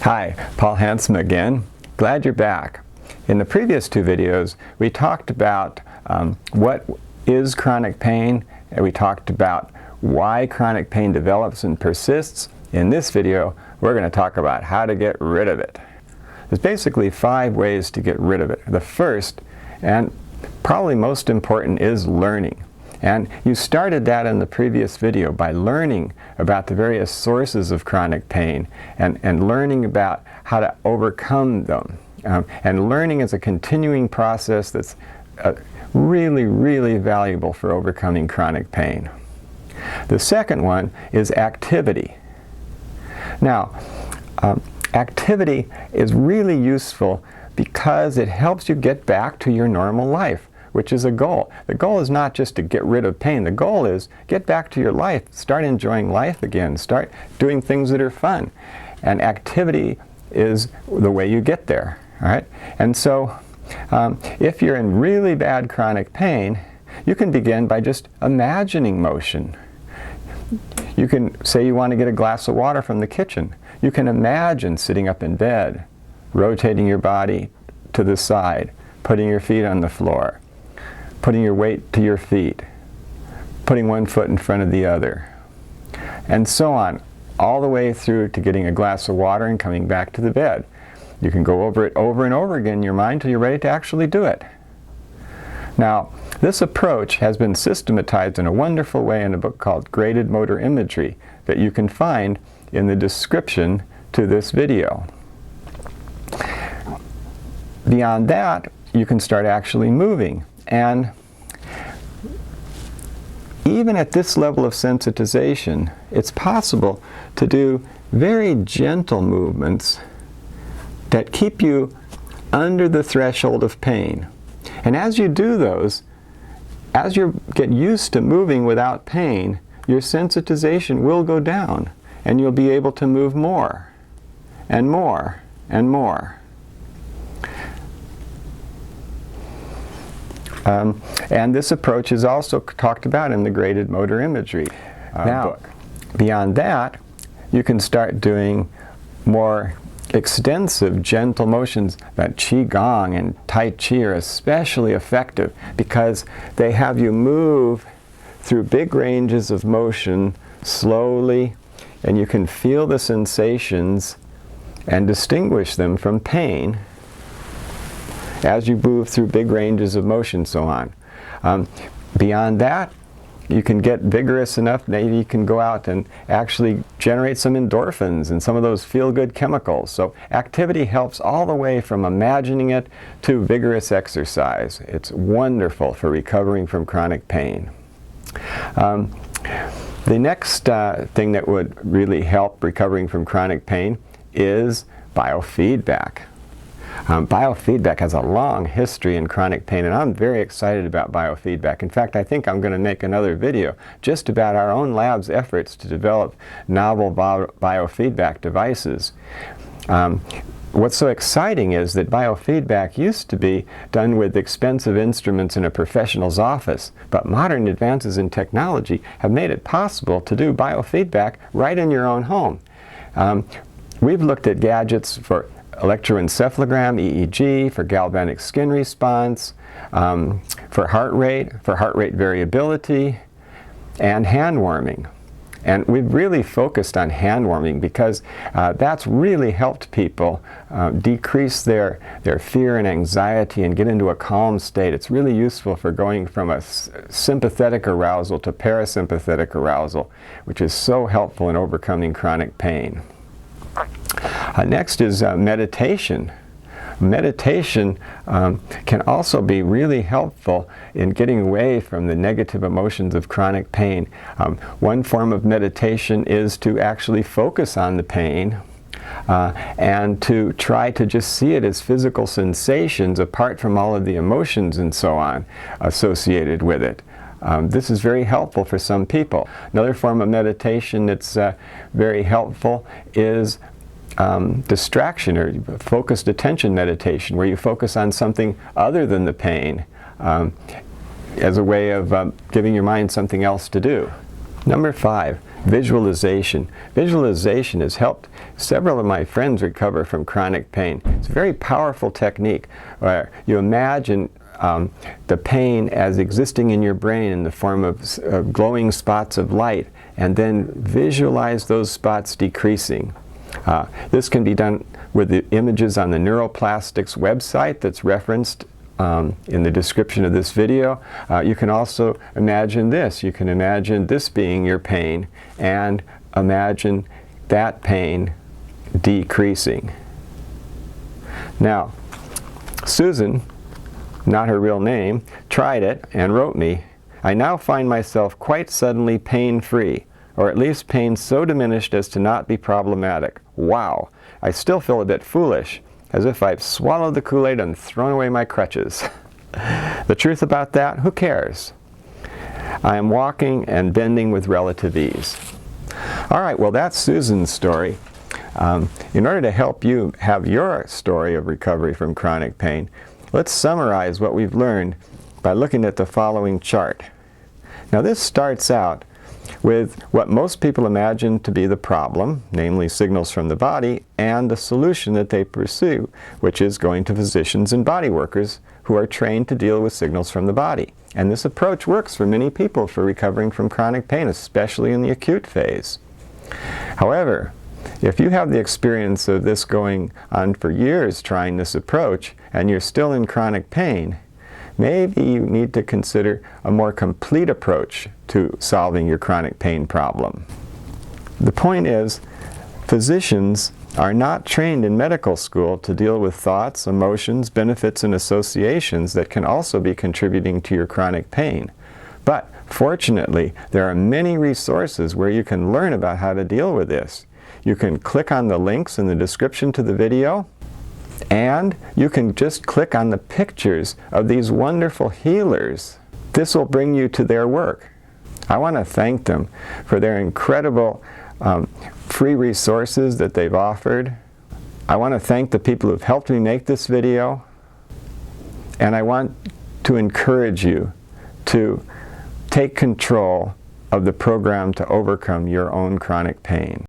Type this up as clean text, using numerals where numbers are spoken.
Hi, Paul Hansen again. Glad you're back. In the previous two videos, we talked about what is chronic pain, and we talked about why chronic pain develops and persists. In this video, we're going to talk about how to get rid of it. There's basically 5 ways to get rid of it. The first, and probably most important, is learning. And you started that in the previous video by learning about the various sources of chronic pain and learning about how to overcome them. And learning is a continuing process that's really, really valuable for overcoming chronic pain. The second one is activity. Now, activity is really useful because it helps you get back to your normal life, which is a goal. The goal is not just to get rid of pain. The goal is get back to your life. Start enjoying life again. Start doing things that are fun. And activity is the way you get there. All right? And so if you're in really bad chronic pain, you can begin by just imagining motion. You can say you want to get a glass of water from the kitchen. You can imagine sitting up in bed, rotating your body to the side, putting your feet on the floor, putting your weight to your feet, putting one foot in front of the other, and so on, all the way through to getting a glass of water and coming back to the bed. You can go over it over and over again in your mind till you're ready to actually do it. Now, this approach has been systematized in a wonderful way in a book called Graded Motor Imagery that you can find in the description to this video. Beyond that, you can start actually moving. And even at this level of sensitization, it's possible to do very gentle movements that keep you under the threshold of pain. And as you do those, as you get used to moving without pain, your sensitization will go down, and you'll be able to move more and more and more. And this approach is also talked about in the Graded Motor Imagery book. Beyond that, you can start doing more extensive gentle motions. That Qigong and Tai Chi are especially effective because they have you move through big ranges of motion slowly, and you can feel the sensations and distinguish them from pain as you move through big ranges of motion, so on. Beyond that, you can get vigorous enough, maybe you can go out and actually generate some endorphins and some of those feel-good chemicals. So activity helps all the way from imagining it to vigorous exercise. It's wonderful for recovering from chronic pain. The next thing that would really help recovering from chronic pain is biofeedback. Biofeedback has a long history in chronic pain, and I'm very excited about biofeedback. In fact, I think I'm going to make another video just about our own lab's efforts to develop novel biofeedback devices. What's so exciting is that biofeedback used to be done with expensive instruments in a professional's office, but modern advances in technology have made it possible to do biofeedback right in your own home. We've looked at gadgets for electroencephalogram, EEG, for galvanic skin response, for heart rate variability, and hand warming. And we've really focused on hand warming because that's really helped people decrease their fear and anxiety and get into a calm state. It's really useful for going from a sympathetic arousal to parasympathetic arousal, which is so helpful in overcoming chronic pain. Next is meditation. Meditation can also be really helpful in getting away from the negative emotions of chronic pain. One form of meditation is to actually focus on the pain and to try to just see it as physical sensations apart from all of the emotions and so on associated with it. This is very helpful for some people. Another form of meditation that's very helpful is distraction or focused attention meditation, where you focus on something other than the pain as a way of giving your mind something else to do. Number 5, visualization. Visualization has helped several of my friends recover from chronic pain. It's a very powerful technique where you imagine the pain as existing in your brain in the form of glowing spots of light, and then visualize those spots decreasing. This can be done with the images on the Neuroplastics website that's referenced in the description of this video. You can also imagine this. You can imagine this being your pain and imagine that pain decreasing. Now, Susan, not her real name, tried it and wrote me, "I now find myself quite suddenly pain-free, or at least pain so diminished as to not be problematic. Wow, I still feel a bit foolish, as if I've swallowed the Kool-Aid and thrown away my crutches." The truth about that, who cares? I am walking and bending with relative ease. All right, well, that's Susan's story. In order to help you have your story of recovery from chronic pain, let's summarize what we've learned by looking at the following chart. Now, this starts out with what most people imagine to be the problem, namely signals from the body, and the solution that they pursue, which is going to physicians and body workers who are trained to deal with signals from the body. And this approach works for many people for recovering from chronic pain, especially in the acute phase. However, if you have the experience of this going on for years trying this approach, and you're still in chronic pain, maybe you need to consider a more complete approach to solving your chronic pain problem. The point is, physicians are not trained in medical school to deal with thoughts, emotions, benefits, and associations that can also be contributing to your chronic pain. But fortunately, there are many resources where you can learn about how to deal with this. You can click on the links in the description to the video, and you can just click on the pictures of these wonderful healers. This will bring you to their work. I want to thank them for their incredible free resources that they've offered. I want to thank the people who've helped me make this video. And I want to encourage you to take control of the program to overcome your own chronic pain.